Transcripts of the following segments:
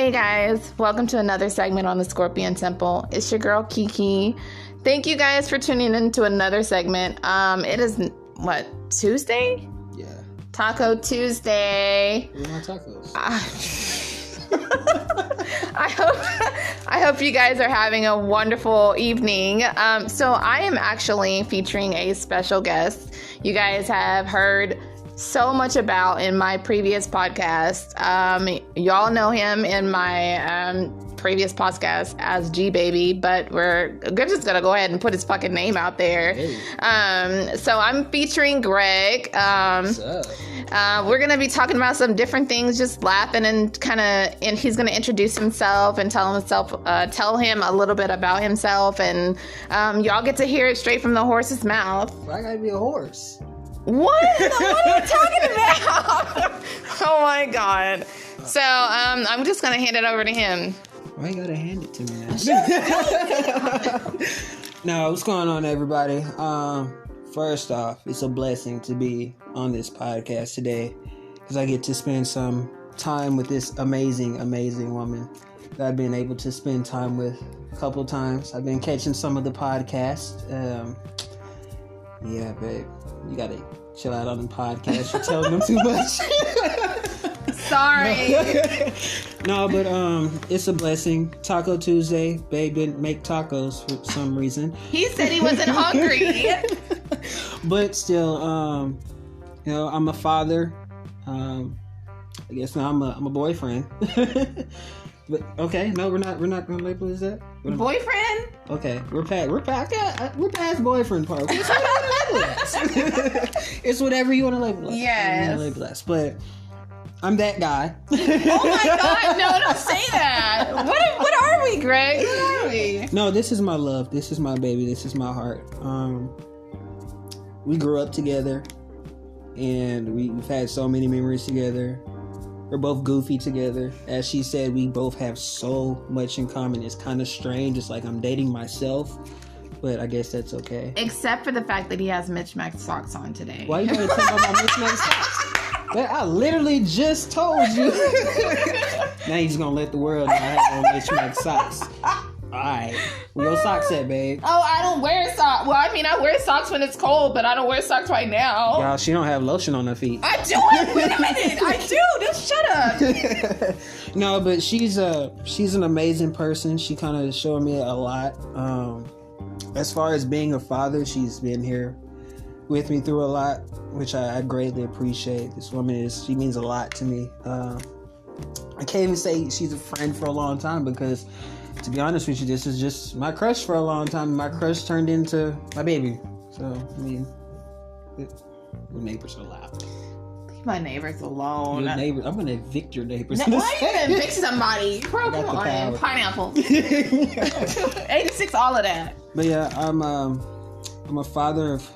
Hey guys, welcome to another segment on the Scorpion Temple. It's your girl Kiki. Thank you guys for tuning in to another segment. It is Tuesday? Yeah. Taco Tuesday. Where are my tacos? I hope you guys are having a wonderful evening. So I am actually featuring a special guest. You guys have heard so much about in my previous podcast. Y'all know him in my previous podcast as G Baby, but we're just gonna go ahead and put his fucking name out there. Hey. So I'm featuring Greg. What's up? We're gonna be talking about some different things, just laughing and he's gonna introduce himself and tell him a little bit about himself, and y'all get to hear it straight from the horse's mouth. Why gotta be a horse? What are you talking about? Oh my god. So I'm just gonna hand it over to him. Why you gotta hand it to me now? No, what's going on, everybody? First off, it's a blessing to be on this podcast today because I get to spend some time with this amazing, amazing woman that I've been able to spend time with a couple times. I've been catching some of the podcasts. Yeah, babe, you gotta chill out on the podcast. You're telling them too much. Sorry. No, but it's a blessing. Taco Tuesday. Babe didn't make tacos for some reason. He said he wasn't hungry. But still, I'm a father. I guess now I'm a boyfriend. But okay, no, we're not gonna label it as that. Boyfriend? Okay, we're past boyfriend part. It's whatever you want to label us. It's whatever you want to label us. Yes. But I'm that guy. Oh my god, no, don't say that. What are we, Greg? What are we? No, this is my love. This is my baby. This is my heart. We grew up together, and we've had so many memories together. We're both goofy together. As she said, we both have so much in common. It's kind of strange. It's like I'm dating myself, but I guess that's okay. Except for the fact that he has mismatched socks on today. Why you gotta tell me about my mismatched socks? I literally just told you. Now you're just gonna let the world know I have on mismatched socks. Alright. Where your socks at, babe? Oh, I don't wear socks. Well, I mean, I wear socks when it's cold, but I don't wear socks right now. Y'all, she don't have lotion on her feet. I do it. Wait a minute. I do. Just shut up. No, but she's an amazing person. She kind of showed me a lot. As far as being a father, she's been here with me through a lot, which I greatly appreciate. This woman she means a lot to me. I can't even say she's a friend for a long time because, to be honest with you, this is just my crush for a long time. My crush turned into my baby. So, I mean, the neighbors are loud. Leave my neighbors alone. I'm going to evict your neighbors. Why are you going to evict somebody? Bro, come on. Pineapple. 86, all of that. But yeah, I'm a father of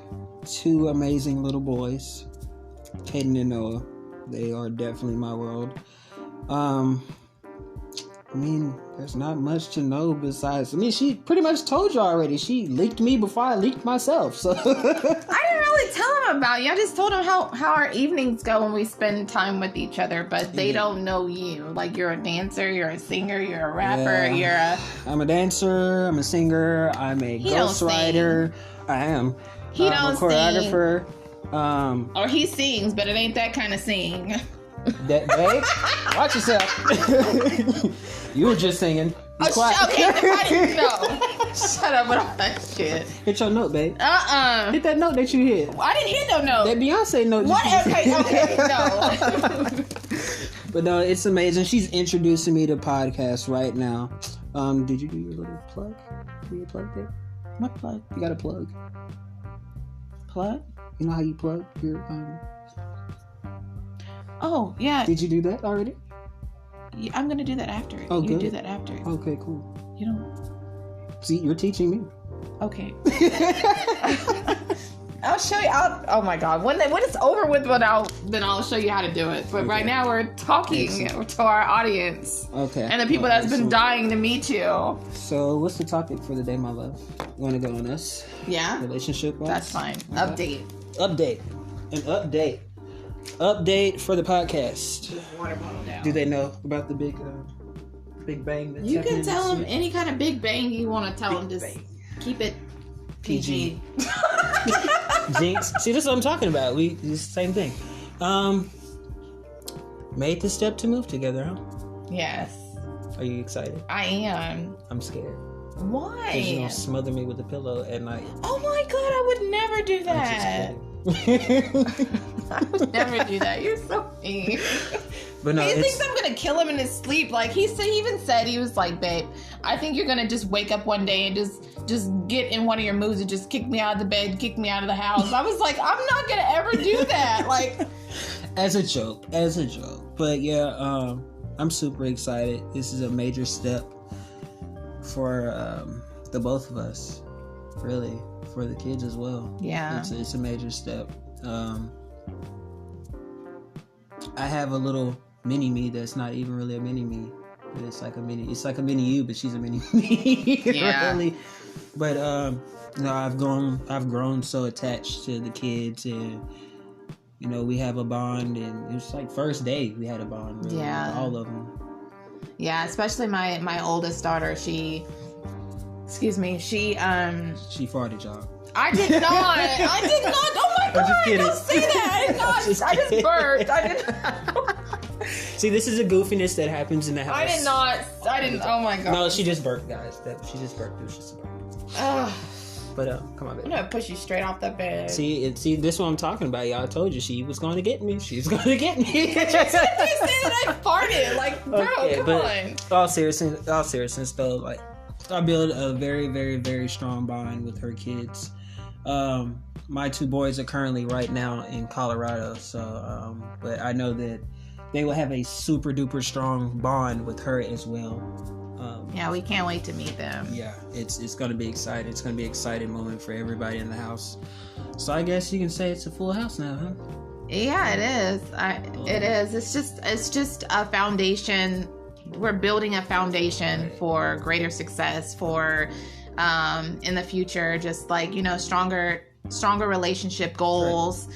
2 amazing little boys, Caden and Noah. They are definitely my world. I mean, there's not much to know besides... I mean, she pretty much told you already. She leaked me before I leaked myself, so... I didn't really tell him about you. I just told him how our evenings go when we spend time with each other, but they don't know you. Like, you're a dancer, you're a singer, you're a rapper, I'm a dancer, I'm a singer, I'm a ghostwriter. I am. I'm a choreographer. Or he sings, but it ain't that kind of sing. That, babe, watch yourself. You were just singing. Be quiet. Okay, no. Shut up with all that shit. Hit your note, babe. Hit that note that you hit. I didn't hit no note. That Beyonce note. What? Okay, no. But no, it's amazing. She's introducing me to podcasts right now. Did you do your little plug? Do your plug, babe? What plug? You got a plug. Plug? You know how you plug your Oh, yeah. Did you do that already? Yeah, I'm gonna do that after. Oh, you good. do that after. Okay, cool. You don't. See, you're teaching me. Okay. I'll show you. Oh my god. When it's over with, then I'll show you how to do it. But right now we're talking to our audience. Okay. And the people that's been dying to meet you. So, what's the topic for the day, my love? You want to go on us? Yeah. Relationship-wise? That's fine. Okay. Update. An update. Update for the podcast. Water bottle down. Do they know about the big big bang. That's You can happening tell this him week. any kind of big bang you want to tell him. Just bang. keep it PG. Jinx. See, this is what I'm talking about. It's the same thing. Made the step to move together, huh? Yes, Are you excited? I am. I'm scared. Why? Because you're going to smother me with a pillow at night. Oh my god, I would never do that. I'm just kidding. I would never do that. You're so mean. But no, He it's... thinks I'm gonna kill him in his sleep. Like he even said, he was like, "Babe, I think you're gonna just wake up one day and just get in one of your moods and just kick me out of the bed, kick me out of the house." I was like, "I'm not gonna ever do that." Like, as a joke. But yeah, I'm super excited. This is a major step for the both of us, really, for the kids as well. yeah, It's a major step. I have a little mini me that's not even really a mini me. It's like a mini you, but she's a mini me. Yeah. Really. But no, I've grown so attached to the kids, and you know, we have a bond, and it was like first day we had a bond. Really, Yeah. all of them. yeah. Especially my oldest daughter. She She farted, y'all. I did not. Oh my I'm just god! kidding. Don't say that. I did not. Just I just kidding. burped. I did. See, this is a goofiness that happens in the house. I did not. I didn't. Oh my god. No, she just burped, guys. She just burped. It was just a burp. Ugh, But come on, I'm baby. gonna push you straight off the bed. See, this is what I'm talking about. Y'all, I told you she was going to get me. She's going to get me. You said that I farted. Like, bro, Okay, come but on. all seriousness though, like I build a very, very, very strong bond with her kids. My two boys are currently right now in Colorado, so but I know that they will have a super duper strong bond with her as well. Yeah, we can't wait to meet them. Yeah, it's gonna be exciting. It's gonna be an exciting moment for everybody in the house. So I guess you can say it's a full house now, huh? Yeah, it is. It is. It's just a foundation. We're building a foundation for greater success for in the future. Just like, you know, stronger relationship goals.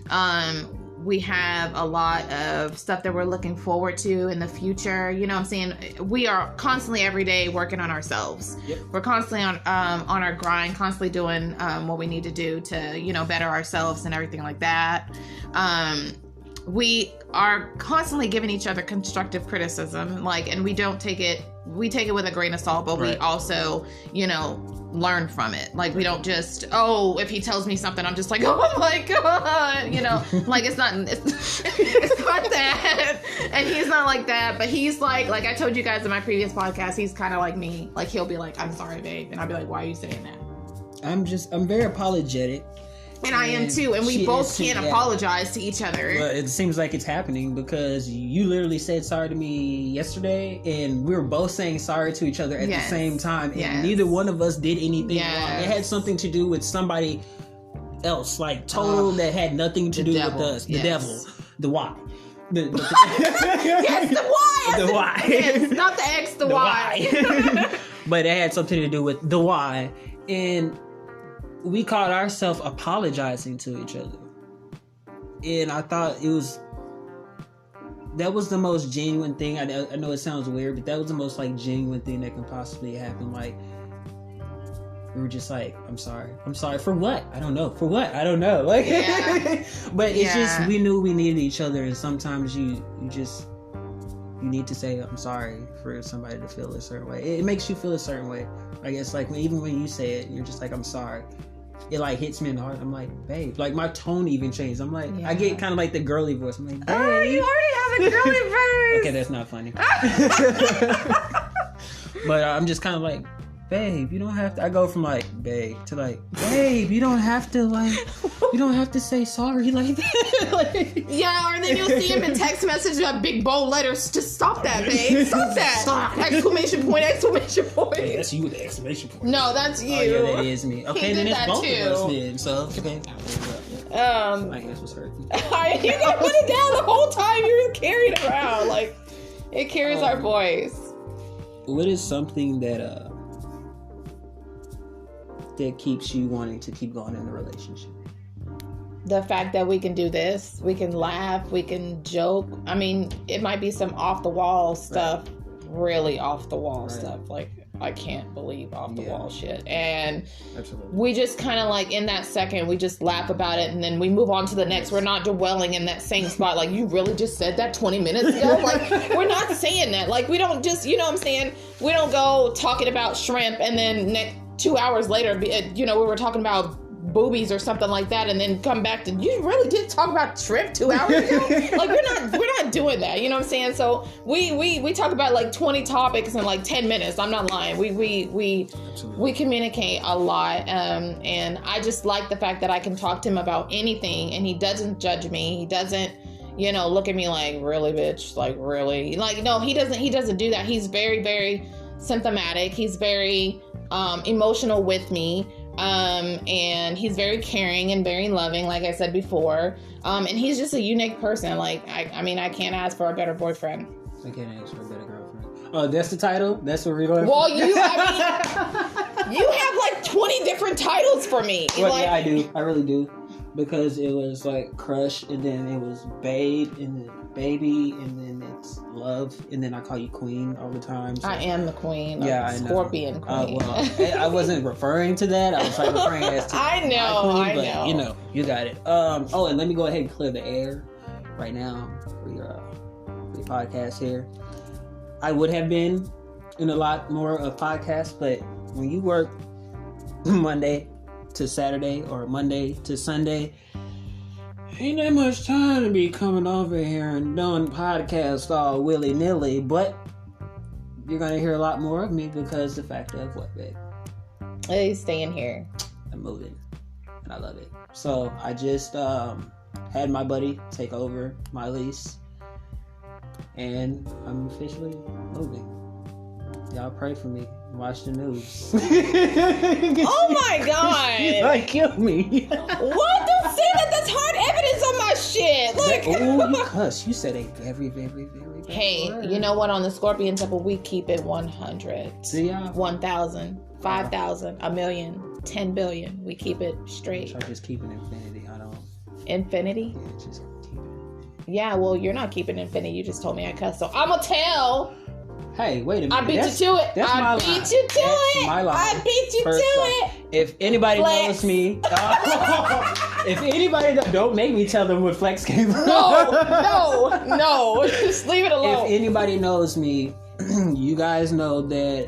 Right. We have a lot of stuff that we're looking forward to in the future. You know what I'm saying? We are constantly every day working on ourselves. Yep. We're constantly on our grind, constantly doing what we need to do to, you know, better ourselves and everything like that. We are constantly giving each other constructive criticism, like, and we take it with a grain of salt, but we also, you know, learn from it. Like, we don't just, if he tells me something, I'm just like, oh my god, you know, like it's not that. And he's not like that, but he's like I told you guys in my previous podcast, he's kind of like me. Like, he'll be like, I'm sorry, babe, and I'll be like, why are you saying that? I'm very apologetic. And I am too, and we both can't apologize to each other. But it seems like it's happening because you literally said sorry to me yesterday, and we were both saying sorry to each other at the same time, and neither one of us did anything wrong. It had something to do with somebody else, like total that had nothing to do with us. The devil, the why. Yes, the why. The why. Yes, not the X, the why. But it had something to do with the why, and we caught ourselves apologizing to each other. And I thought that was the most genuine thing. I know it sounds weird, but that was the most like genuine thing that can possibly happen. Like, we were just like, I'm sorry for what? I don't know. For what? I don't know. Like, but it's just, we knew we needed each other. And sometimes you need to say, I'm sorry, for somebody to feel a certain way. It makes you feel a certain way. I guess, like, even when you say it, you're just like, I'm sorry. It like hits me in the heart. I'm like, babe, like my tone even changed. I'm like, I get kind of like the girly voice. I'm like, babe. Oh, you already have a girly voice. Okay, that's not funny. But I'm just kind of like, babe, you don't have to. I go from like, babe, to like, babe, you don't have to say sorry like that. Like, yeah, or then you'll see him in text messages with big bold letters. Just stop that, babe. Stop that. Stop. Exclamation point, exclamation point. Hey, that's you with the exclamation point. No, that's you. Oh, yeah, that is me. Okay, then it's both too. of us then. So, okay. My ass was hurting. You got put it down the whole time. You're carried around. Like, it carries our voice. What is something that keeps you wanting to keep going in the relationship? The fact that we can do this, we can laugh, we can joke. I mean, it might be some off the wall stuff, really off the wall Right. stuff. Like, I can't believe off the Yeah. wall shit. And Absolutely. we just kind of like in that second, we just laugh about it and then we move on to the next. We're not dwelling in that same spot. Like, you really just said that 20 minutes ago? Like, we're not saying that. Like, we don't just, you know what I'm saying? We don't go talking about shrimp and then 2 hours later, you know, we were talking about boobies or something like that, and then come back to, you really did talk about shrimp 2 hours ago? Like, we're not doing that, you know what I'm saying? So we talk about like 20 topics in like 10 minutes. I'm not lying. We communicate a lot, and I just like the fact that I can talk to him about anything and he doesn't judge me. He doesn't, you know, look at me like, really, bitch, like, really? Like, no, he doesn't do that. He's very, very symptomatic. He's very emotional with me. And he's very caring and very loving, like I said before. And he's just a unique person. Like, I mean, I can't ask for a better boyfriend. I can't ask for a better girlfriend. Oh, that's the title? That's what we're going for? Well, you have like 20 different titles for me. Well, like, yeah, I do. I really do. Because it was like crush, and then it was babe, and then baby, and then it's love, and then I call you queen all the time. So. I am the queen. Yeah, I know. Scorpion queen. Well, I wasn't referring to that. I was like referring as to I know, my queen, I but, know. You know, you got it. Oh, and let me go ahead and clear the air right now for your podcast here. I would have been in a lot more of podcasts, but when you work Monday to Saturday or Monday to Sunday, ain't that much time to be coming over here and doing podcasts all willy-nilly, but you're going to hear a lot more of me because the fact of what, babe? He's staying here. I'm moving, and I love it. So I just had my buddy take over my lease, and I'm officially moving. Y'all pray for me. Watch the news. Oh my god! She might kill me. What? Don't say that. That's hard evidence on my shit. Like, Oh, you cuss. You said a very, very, very bad hey, word. you know what? On the Scorpion Temple, we keep it 100. See y'all? 1,000, 5,000, a million, 10 billion. We keep it straight. Try just keeping infinity. I don't. Infinity? Yeah, just keep it. Yeah, well, you're not keeping infinity. You just told me I cuss. So I'm going to tell. Hey, wait a minute. I beat you to it. That's my I line. beat you to That's it. my line. I beat you First to off, it. If anybody Flex. knows me, if anybody don't make me tell them what Flex came from. No. Just leave it alone. If anybody knows me, you guys know that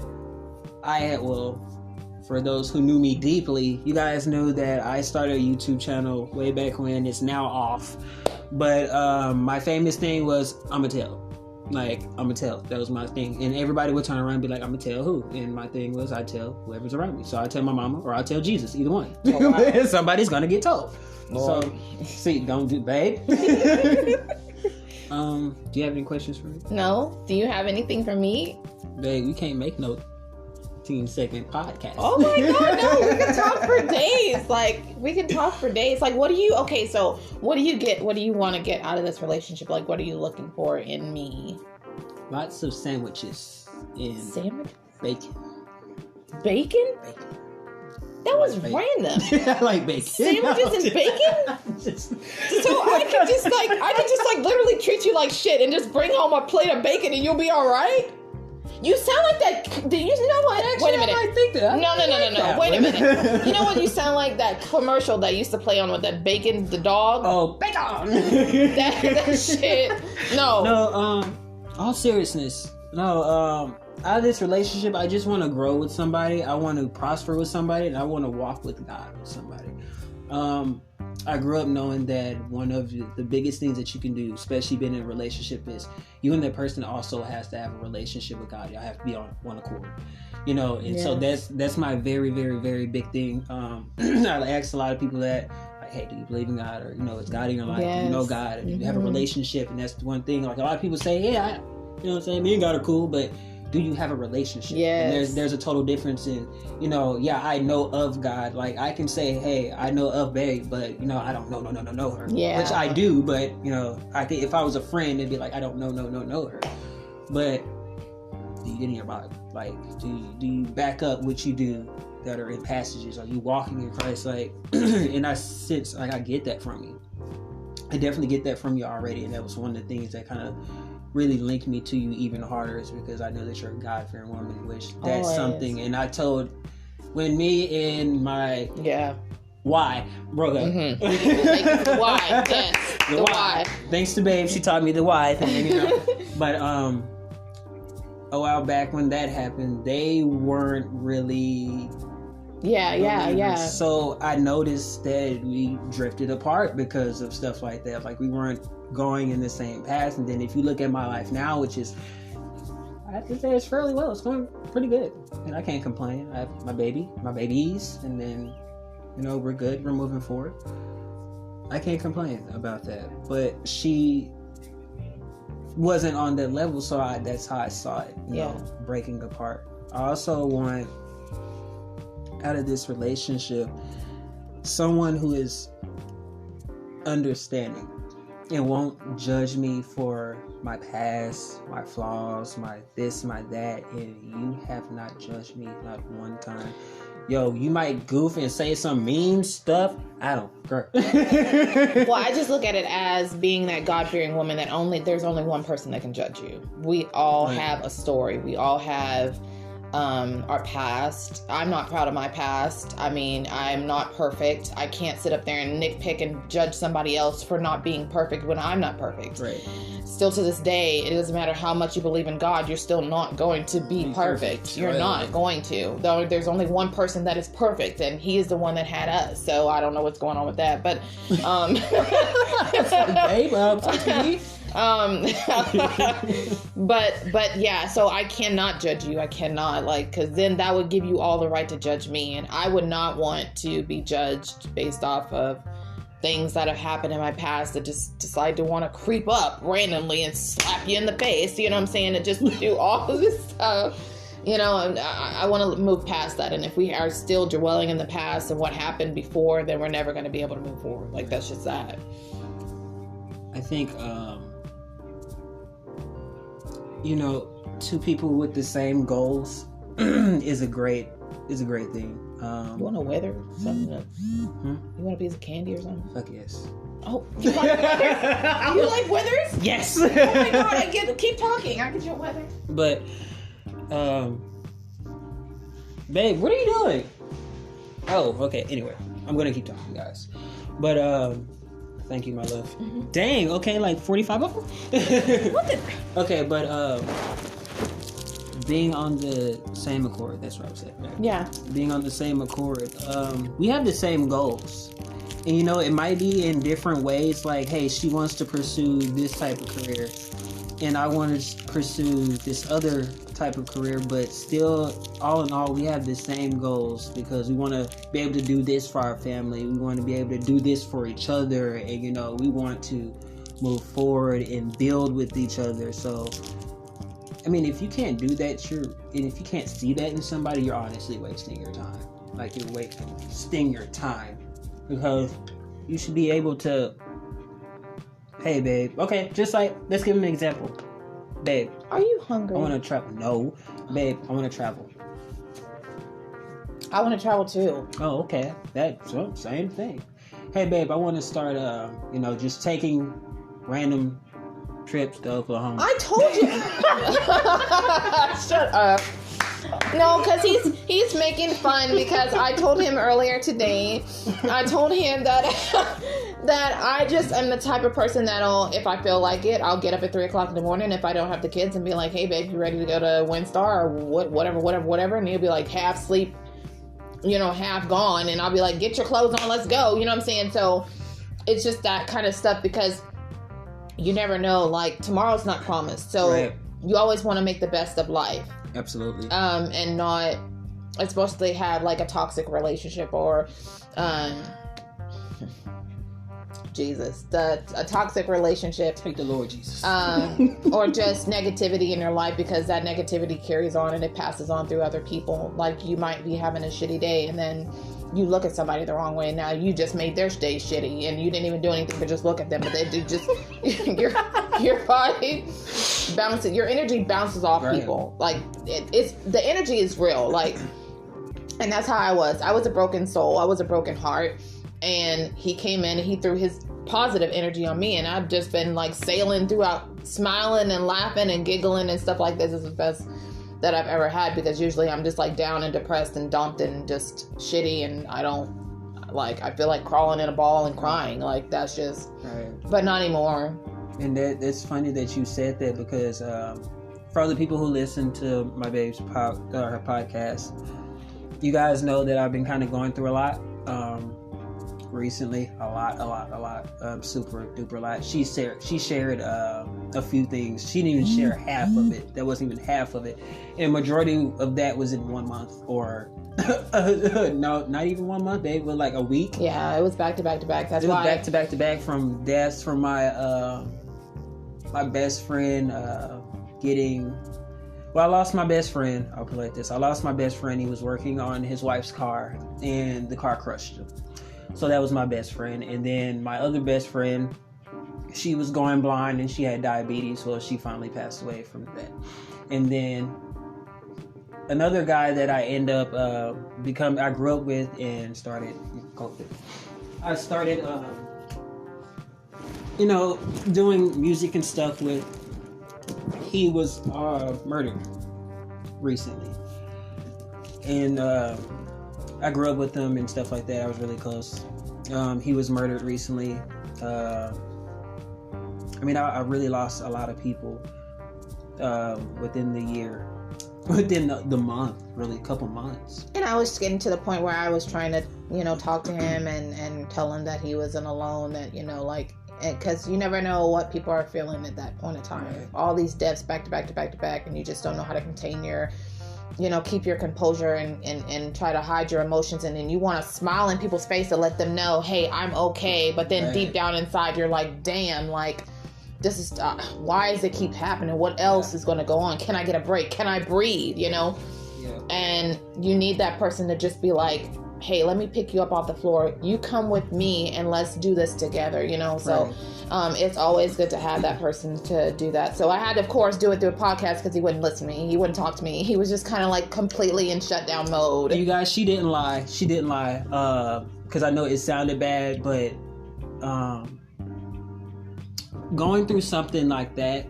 for those who knew me deeply, you guys know that I started a YouTube channel way back when. It's now off. But my famous thing was, I'ma tell. Like, I'ma tell. That was my thing. And everybody would turn around and be like, I'ma tell who? And my thing was, I tell whoever's around me. So I tell my mama or I tell Jesus, either one. Oh, wow. Somebody's gonna get told. Lord. So, see, don't do, babe. Do you have any questions for me? No? Do you have anything for me? Babe, we can't make no 15-second podcast. Oh my god, no, we can talk for days. Like, we can talk for days. Like, what do you want to get out of this relationship? Like, what are you looking for in me? Lots of sandwiches and Sandwich? bacon. Bacon? Bacon. That was Bacon. random. I like bacon. Sandwiches and bacon? Just- So I could just literally treat you like shit and just bring home a plate of bacon and you'll be all right? You sound like that. Do you know what? Actually, Wait a minute. I might think that. No. Wait a minute. You know what? You sound like that commercial that used to play on with that bacon, the dog. Oh, bacon. That shit. No. No, all seriousness. No, out of this relationship, I just want to grow with somebody. I want to prosper with somebody, and I want to walk with God with somebody. I grew up knowing that one of the biggest things that you can do, especially being in a relationship, is you and that person also has to have a relationship with God. Y'all have to be on one accord, you know. And so that's my very, very, very big thing. I ask a lot of people that, like, hey, do you believe in God, or, you know, is God in your life? Do you know God? And do you have a relationship? And that's the one thing. Like, a lot of people say, yeah, you know what I'm saying, me and God are cool, but do you have a relationship? Yes. And there's a total difference in, you know, yeah, I know of God. Like, I can say, hey, I know of Babe, but, you know, I don't know her. Yeah. Which I do, but, you know, I could, if I was a friend, it'd be like, I don't know her. But do you get in your body? Like, do you back up what you do that are in passages? Are you walking in Christ? Like, and I sense, like, I get that from you. I definitely get that from you already. And that was one of the things that kind of really linked me to you even harder is because I know that you're a God-fearing woman, which that's Always. something. And I told when me and my why broke up. Mm-hmm. The why, yes, the why. Thanks to Babe, she taught me the why thing, you know. But a while back when that happened, they weren't really. Yeah. So I noticed that we drifted apart because of stuff like that. Like we weren't going in the same path. And then if you look at my life now, which is, I have to say it's fairly well. It's going pretty good. And I can't complain. I have my babies, and then, you know, we're good. We're moving forward. I can't complain about that. But she wasn't on that level, so that's how I saw it, you know, breaking apart. I also want out of this relationship someone who is understanding and won't judge me for my past, my flaws, my this, my that. And you have not judged me not one time. Yo, you might goof and say some mean stuff. I don't care. Well, I just look at it as being that God-fearing woman that there's only one person that can judge you. We all have a story. We all have our past. I'm not proud of my past. I mean, I'm not perfect. I can't sit up there and nitpick and judge somebody else for not being perfect when I'm not perfect. Right. Still to this day, it doesn't matter how much you believe in God, you're still not going to be perfect. You're not going to. Though there's only one person that is perfect, and he is the one that had us. So I don't know what's going on with that, but but yeah, so I cannot judge you. I cannot, because then that would give you all the right to judge me, and I would not want to be judged based off of things that have happened in my past that just decide to want to creep up randomly and slap you in the face, you know what I'm saying, and just do all of this stuff, you know. And I want to move past that, and if we are still dwelling in the past and what happened before, then we're never going to be able to move forward. Like, that's just that. I think you know, two people with the same goals is a great thing. You want a weather? Something? You want a piece of candy or something? Fuck yes. Oh, you like weathers? You like weathers? Yes. Oh my god! Keep talking. I get your weather. But, babe, what are you doing? Oh, okay. Anyway, I'm gonna keep talking, guys. But thank you, my love. Mm-hmm. Dang. Okay, like 45 of them. What the? Okay, but being on the same accord. That's what I was saying. Right? Yeah. Being on the same accord. We have the same goals. And, you know, it might be in different ways. Like, hey, she wants to pursue this type of career, and I want to pursue this other type of career. But still, all in all, we have the same goals because we want to be able to do this for our family. We want to be able to do this for each other. And, you know, we want to move forward and build with each other. So, I mean, if you can't do that, and if you can't see that in somebody, you're honestly wasting your time. Like, you're wasting your time. Because you should be able to, hey, babe. Okay, just like, let's give him an example. Babe. Are you hungry? I want to travel. No. Babe, I want to travel. I want to travel too. Oh, okay. That's the same thing. Hey, babe, I want to start, just taking random trips to Oklahoma. I told you. Shut up. No, because he's making fun because I told him earlier today, I told him that I just am the type of person that'll, if I feel like it, I'll get up at 3 o'clock in the morning if I don't have the kids and be like, hey babe, you ready to go to WinStar or whatever, and he'll be like half asleep, half gone, and I'll be like, get your clothes on, let's go, you know what I'm saying? So it's just that kind of stuff because you never know, like tomorrow's not promised, so right. You always want to make the best of life. Absolutely. And not especially have like a toxic relationship or a toxic relationship. Thank the Lord Jesus. Or just negativity in your life because that negativity carries on and it passes on through other people. Like you might be having a shitty day and then you look at somebody the wrong way and now you just made their day shitty and you didn't even do anything but just look at them, but they do just your body bounces, your energy bounces off right. People. Like it's the energy is real. Like, and that's how I was. I was a broken soul. I was a broken heart. And he came in and he threw his positive energy on me, and I've just been like sailing throughout smiling and laughing and giggling and stuff like this is the best that I've ever had, because usually I'm just like down and depressed and dumped and just shitty, and I feel like crawling in a ball and crying. Like, that's just, right. But not anymore. And that's funny that you said that, because for other people who listen to my babe's her podcast, you guys know that I've been kind of going through a lot recently. A lot, super duper lot. She shared a few things. She didn't even share half of it. That wasn't even half of it, and majority of that was in 1 month, or no, not even 1 month, babe, but like a week. Yeah, it was back to back to back. That's why. Back to back from deaths from my my best friend getting. Well, I lost my best friend. I'll put it like this. I lost my best friend. He was working on his wife's car, and the car crushed him. So that was my best friend. And then my other best friend, she was going blind, and she had diabetes. Well, she finally passed away from that. And then another guy that I end up I grew up with and started COVID. I started, doing music and stuff with. He was murdered recently, and I grew up with him and stuff like that. I was really close. He was murdered recently. I really lost a lot of people within the year, within the month, really, a couple months. And I was getting to the point where I was trying to, talk to him and tell him that he wasn't alone, that, because you never know what people are feeling at that point in time. Right. All these deaths back to back to back to back, and you just don't know how to contain your, keep your composure and try to hide your emotions. And then you want to smile in people's face to let them know, hey, I'm okay. But then deep down inside, you're like, damn, like, this is, why does it keep happening? What else is going to go on? Can I get a break? Can I breathe? Yeah. And you need that person to just be like, hey, let me pick you up off the floor. You come with me and let's do this together, So it's always good to have that person to do that. So I had to, of course, do it through a podcast because he wouldn't listen to me. He wouldn't talk to me. He was just kind of like completely in shutdown mode. You guys, she didn't lie. Because I know it sounded bad, but going through something like that,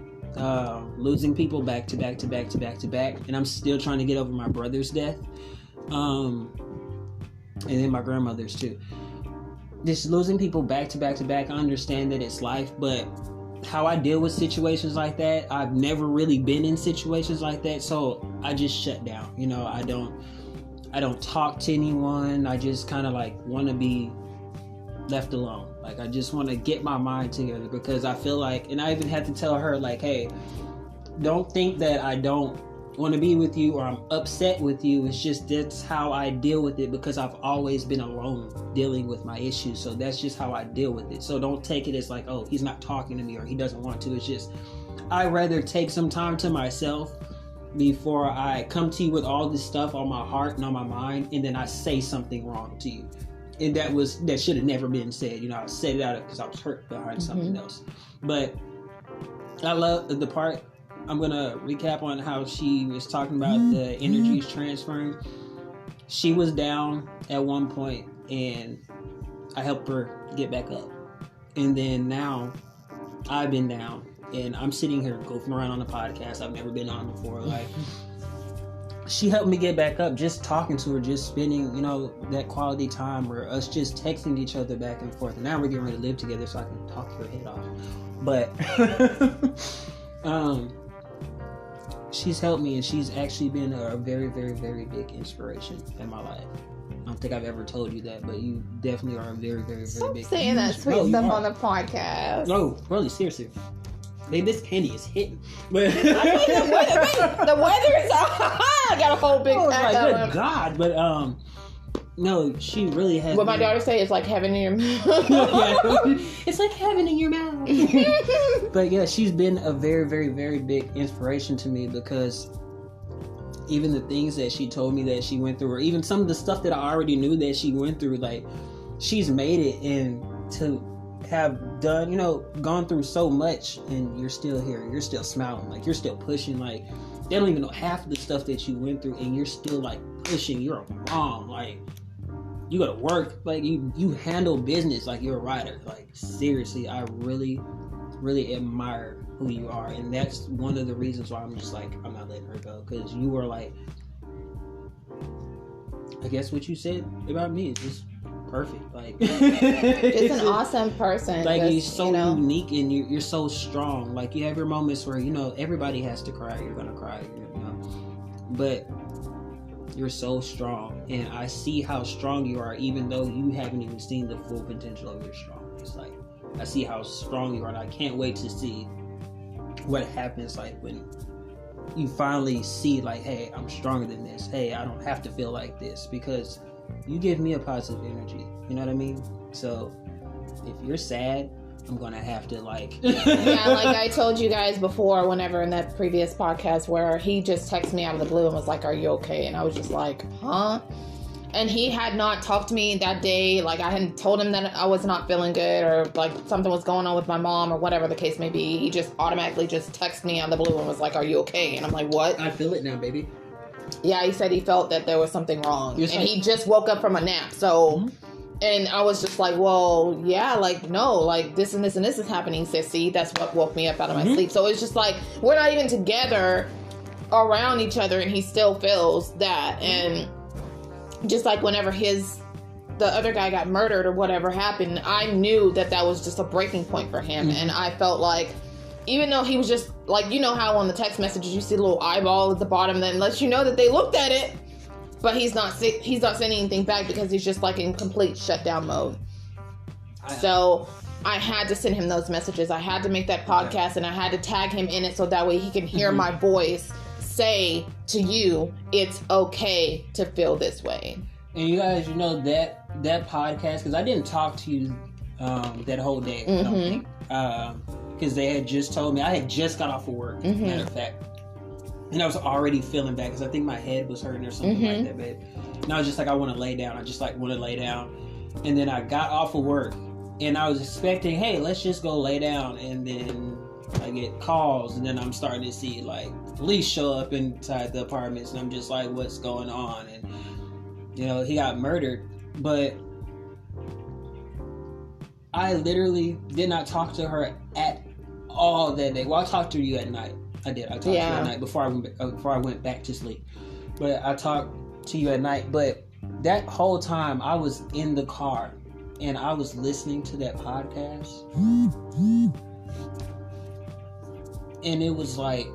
losing people back to back to back to back to back, and I'm still trying to get over my brother's death. And then my grandmother's too. Just losing people back to back to back. I understand that it's life, but how I deal with situations like that, I've never really been in situations like that, so I just shut down. I don't talk to anyone. I just kind of like want to be left alone. Like, I just want to get my mind together, because I feel like, and I even had to tell her, like, hey, don't think that I don't want to be with you or I'm upset with you. It's just, that's how I deal with it, because I've always been alone dealing with my issues. So that's just how I deal with it. So don't take it as like, oh, he's not talking to me or he doesn't want to. It's just, I'd rather take some time to myself before I come to you with all this stuff on my heart and on my mind, and then I say something wrong to you. And that should have never been said. I said it out because I was hurt behind something else. But I love the part. I'm going to recap on how she was talking about the energies transferring. She was down at one point, and I helped her get back up. And then now I've been down, and I'm sitting here goofing around on the podcast I've never been on before. Like, she helped me get back up, just talking to her, just spending, that quality time, or us just texting each other back and forth. And now we're getting ready to live together so I can talk her head off. But she's helped me, and she's actually been a very, very, very big inspiration in my life. I don't think I've ever told you that, but you definitely are a very, very, very big. Stop saying that sweet stuff on the podcast. No, really, seriously. Babe, this candy is hitting. But the weather is I got a whole big pack of good God, but no, she really has. What my daughter say, it's like heaven in your mouth. It's like heaven in your mouth. But yeah, she's been a very, very, very big inspiration to me, because even the things that she told me that she went through, or even some of the stuff that I already knew that she went through, like, she's made it, and to have done, gone through so much, and you're still here, you're still smiling, like, you're still pushing, like, they don't even know half of the stuff that you went through, and you're still, like, pushing. You're a mom, like, you go to work, like, you handle business like you're a writer. Like, seriously, I really really admire who you are, and that's one of the reasons why I'm just like, I'm not letting her go, because you were like, I guess what you said about me is just perfect. Like, just an awesome person. Like, just, you're so unique, and you're so strong. Like, you have your moments where, you know, everybody has to cry. You're gonna cry, you know, but you're so strong, and I see how strong you are, even though you haven't even seen the full potential of your strong. It's like, I see how strong you are, and I can't wait to see what happens, like, when you finally see, like, hey, I'm stronger than this. Hey, I don't have to feel like this, because you give me a positive energy. You know what I mean? So if you're sad, I'm gonna have to, like... Yeah, like I told you guys before, whenever in that previous podcast, where he just texted me out of the blue and was like, are you okay? And I was just like, huh? And he had not talked to me that day. Like, I hadn't told him that I was not feeling good, or like something was going on with my mom, or whatever the case may be. He just automatically just texted me out of the blue and was like, are you okay? And I'm like, what? I feel it now, baby. Yeah, he said he felt that there was something wrong. You're and like... he just woke up from a nap. So, and I was just like, well, yeah, like, no, like this and this and this is happening, sissy. That's what woke me up out of my sleep. So it's just like, we're not even together around each other, and he still feels that. And just like whenever the other guy got murdered or whatever happened, I knew that was just a breaking point for him. And I felt like, even though he was just like, you know how on the text messages you see the little eyeball at the bottom that lets you know that they looked at it, but he's not sending anything back because he's just like in complete shutdown mode. So I had to send him those messages. I had to make that podcast, and I had to tag him in it so that way he can hear my voice say to you, it's okay to feel this way. And you guys, you know, that podcast, because I didn't talk to you that whole day, I don't think, because they had just told me, I had just got off of work, matter of fact, and I was already feeling bad because I think my head was hurting or something like that, babe. And I was just like, I want to lay down. I just like want to lay down. And then I got off of work, and I was expecting, hey, let's just go lay down. And then I get calls, and then I'm starting to see like police show up inside the apartments, and I'm just like, what's going on? And you know, he got murdered, but I literally did not talk to her at all that day. Well, I talked to you at night. I did. I talked to you at night before I went back to sleep. But I talked to you at night. But that whole time, I was in the car, and I was listening to that podcast, and it was like,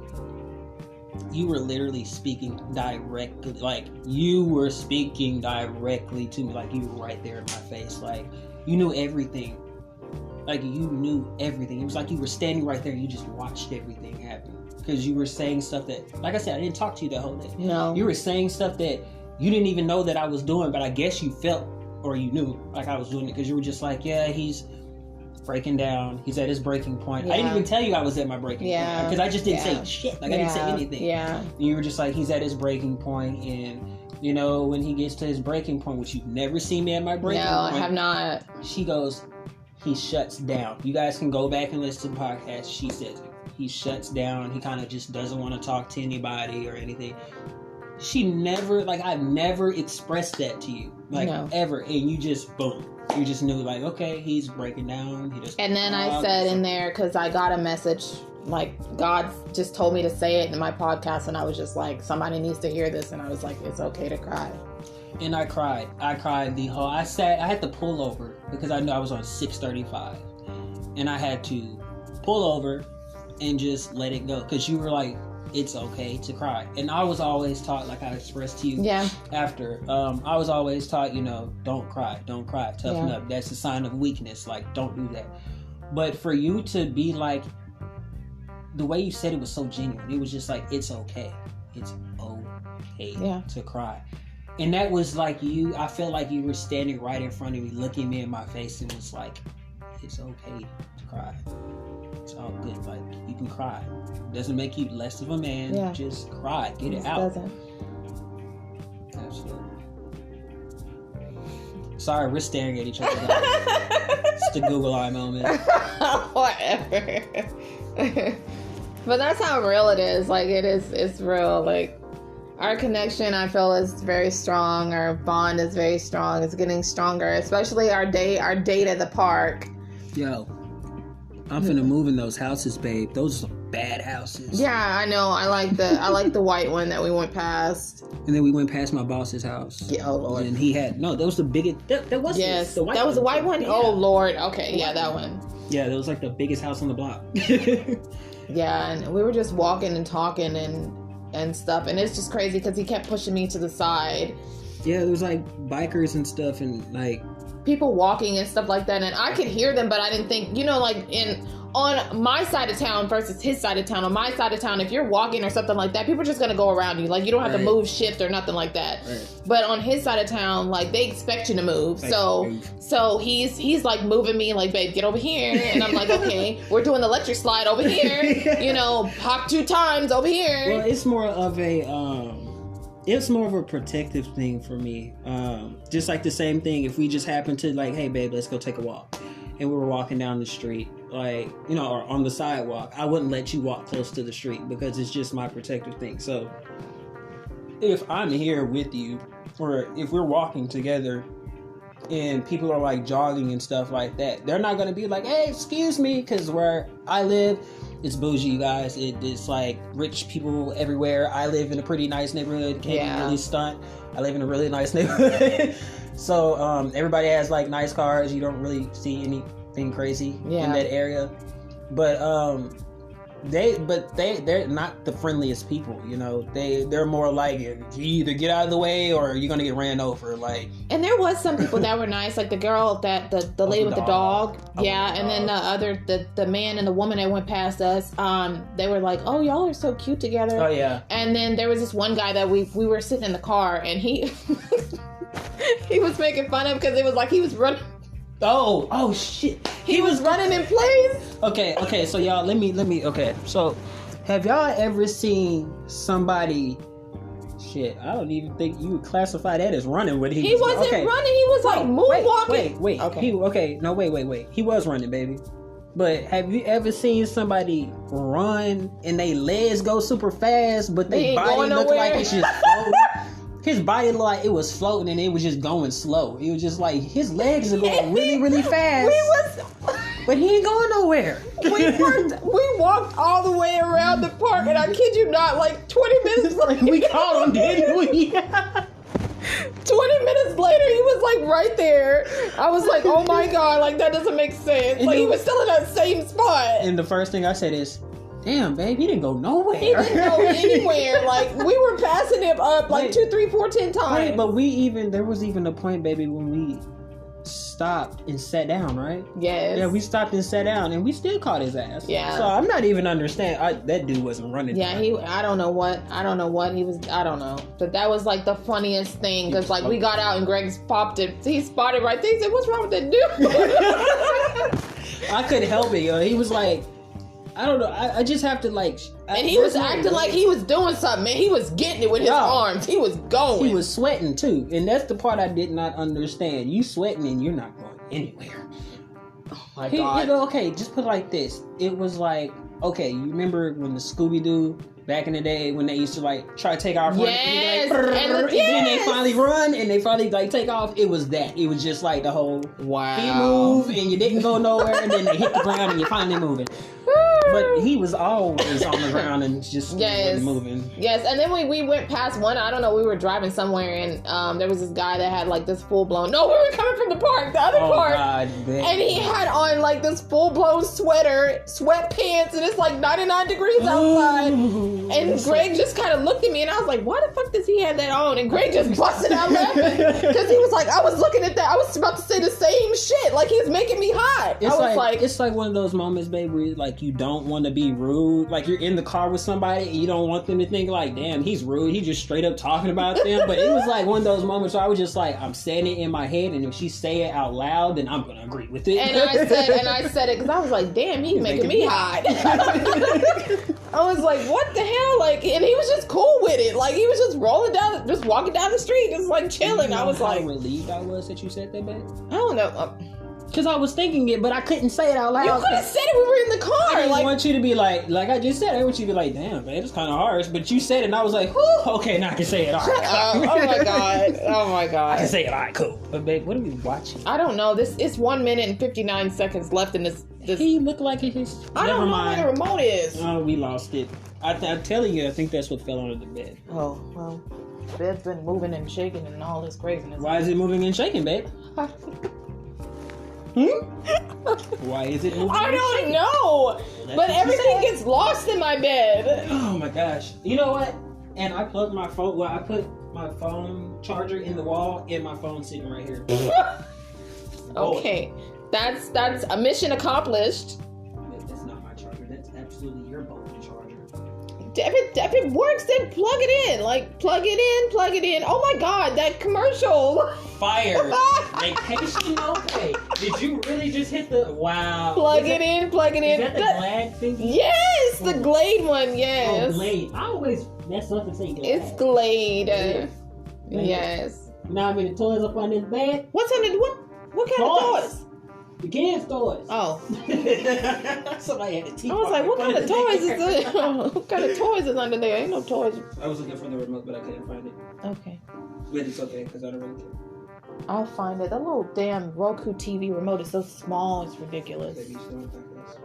you were literally speaking directly, like, you were speaking directly to me, like, you were right there in my face, like, you knew everything, like, you knew everything. It was like you were standing right there, you just watched everything happen, because you were saying stuff that, like I said, I didn't talk to you that whole day. No. You were saying stuff that you didn't even know that I was doing, but I guess you felt, or you knew, like I was doing it, because you were just like, yeah, he's breaking down. He's at his breaking point. I didn't even tell you I was at my breaking point, because I just didn't say shit. Like, I didn't say anything. Yeah. And you were just like, he's at his breaking point, and you know, when he gets to his breaking point, which you've never seen me at my breaking point. No, I have not. She goes, he shuts down. You guys can go back and listen to the podcast. She says it. He shuts down. He kind of just doesn't want to talk to anybody or anything. She never, like, I've never expressed that to you, like, ever. And you just, boom. You just knew, like, okay, he's breaking down. He just. And then I said in there, because I got a message, like, God just told me to say it in my podcast, and I was just like, somebody needs to hear this, and I was like, it's okay to cry. And I cried. the whole. I had to pull over because I knew I was on 635, and I had to pull over and just let it go, because you were like, it's okay to cry. And I was always taught, like I expressed to you after, I was always taught, you know, don't cry, toughen up. That's a sign of weakness. Like, don't do that. But for you to be like, the way you said it was so genuine. It was just like, it's okay. It's okay to cry. And that was like you, I felt like you were standing right in front of me, looking me in my face, and was like, it's okay to cry. It's all good. Like, you can cry. It doesn't make you less of a man. Yeah. Just cry. Get it out. Doesn't. Absolutely. Sorry, we're staring at each other. It's the Google Eye moment. Whatever. But that's how real it is. Like, it's real. Like, our connection, I feel, is very strong. Our bond is very strong. It's getting stronger, especially our date at the park. Yo. I'm finna move in those houses, babe. Those are some bad houses. Yeah, I know. I like the white one that we went past. And then we went past my boss's house. Yeah, oh Lord. And he had that was the biggest. That was yes, the white that was the white one. Yeah. Oh Lord. Okay, yeah, that one. Yeah, that was like the biggest house on the block. Yeah, and we were just walking and talking and stuff, and it's just crazy because he kept pushing me to the side. Yeah, it was like bikers and stuff, and like people walking and stuff like that, and I could hear them, but I didn't think, like on my side of town versus his side of town. On my side of town, if you're walking or something like that, people are just gonna go around you. Like, you don't have to move, shift, or nothing like that. Right. But on his side of town, like, they expect you to move. So he's like moving me, like, babe, get over here. And I'm like, okay, we're doing the electric slide over here. Hop 2 times over here. Well, it's more of a protective thing for me. Just like the same thing, if we just happen to like, hey babe, let's go take a walk, and we were walking down the street, like, or on the sidewalk, I wouldn't let you walk close to the street because it's just my protective thing. So if I'm here with you, or if we're walking together and people are like jogging and stuff like that, they're not going to be like, hey, excuse me, because where I live, it's bougie, you guys. It's like rich people everywhere. I live in a pretty nice neighborhood. Can't really stunt. I live in a really nice neighborhood. So everybody has like nice cars. You don't really see anything crazy in that area. But they're not the friendliest people. They're more like, you either get out of the way or you're gonna get ran over. Like, and there was some people that were nice, like the girl that the lady with the dog. And then the man and the woman that went past us, they were like, oh, y'all are so cute together. Oh yeah. And then there was this one guy that we were sitting in the car, and he he was making fun of, because it was like he was running. Oh shit. He was running in place. Okay, so y'all, let me okay. So have y'all ever seen somebody, shit, I don't even think you would classify that as running when he wasn't running, he was like moonwalking. Wait. Wait. He was running, baby. But have you ever seen somebody run and they legs go super fast, but their body look like it's just floating? His body looked like it was floating and it was just going slow. It was just like his legs are going really, really fast. But he ain't going nowhere. We walked all the way around the park, and I kid you not, like 20 minutes later. We caught him, didn't we? 20 minutes later, he was like right there. I was like, oh my God, like that doesn't make sense. Like, he was still in that same spot. And the first thing I said is, damn, babe, he didn't go nowhere. He didn't go anywhere. Like, we were passing him up like 2, 3, 4, 10 times. Wait, but there was even a point, baby, when we stopped and sat down, right? Yes. Yeah, we stopped and sat down, and we still caught his ass. Yeah. So I'm not even understanding. That dude wasn't running. Yeah, I don't know what he was. I don't know. But that was like the funniest thing, because like we got out and Greg popped it. He spotted right there. He said, "What's wrong with that dude?" I couldn't help it, yo. He was like, I don't know. I just have to like. And he was acting like he was doing something, man. He was getting it with his arms. He was going. He was sweating too, and that's the part I did not understand. You sweating and you're not going anywhere. Oh my God. Okay, just put it like this. It was like, okay, you remember when the Scooby-Doo back in the day when they used to like try to take off, yes, and then they finally run and they finally like take off. It was that. It was just like the whole he moved and you didn't go nowhere, and then they hit the ground and you're finally moving. But he was always on the ground and just wasn't moving. Yes, and then we went past one. I don't know. We were driving somewhere, and there was this guy that had like this full blown. No, we were coming from the park, the other park. God, and he had on like this full blown sweater, sweatpants, and it's like 99 degrees outside. And Greg just kind of looked at me, and I was like, "Why the fuck does he have that on?" And Greg just busted out laughing because he was like, "I was looking at that. I was about to say the same shit. Like, he's making me hot." It's like one of those moments, babe, where like you don't want to be rude. Like, you're in the car with somebody and you don't want them to think like, damn, he's rude. He just straight up talking about them. But it was like one of those moments where I was just like, I'm saying it in my head, and if she say it out loud, then I'm gonna agree with it. And I said it because I was like, damn, he's making me hot. I was like, what the hell? Like, and he was just cool with it. Like, he was just just walking down the street, just like chilling. I was like, how relieved I was that you said that, babe. I don't know. Because I was thinking it, but I couldn't say it out loud. You could have said it. We were in the car. I didn't want you to be like I just said. I want you to be like, damn, man, it's kind of harsh. But you said it, and I was like, whew, okay, now I can say it. All right. Oh my god. I can say it. All right, cool. But babe, what are we watching? I don't know. It's 1 minute and 59 seconds left in this He looked like his. I don't know where the remote is. Oh, we lost it. I'm telling you, I think that's what fell under the bed. Oh, well, the bed's been moving and shaking and all this craziness. Why is it moving and shaking, babe? Why is it moving? I don't know. But everything gets lost in my bed. Oh my gosh. You know what? And I plugged my phone. Well, I put my phone charger in the wall, and my phone's sitting right here. Okay, that's a mission accomplished. That's not my charger. That's absolutely your phone charger. If it works, then plug it in. Like plug it in. Oh my God, that commercial. Fire. Vacation no pay. Did you really just hit the wow? Plug it in. Is that the Glad thing? Yes, the Glade one. Yes. Oh, Glade. I always mess up and say Glade. It's Glade. Yeah. Yes. Now I'm in the toys up on this bed. What's under what kind of toys? The kids' toys. Oh. Somebody had a teeth. I was like, what kind of toys is it? What kind of toys is under there? Ain't no toys. I was looking for the remote, but I couldn't find it. Okay. But it's okay, because I don't really care. I'll find it. That little damn Roku TV remote is so small, it's ridiculous. Baby, you still don't think this?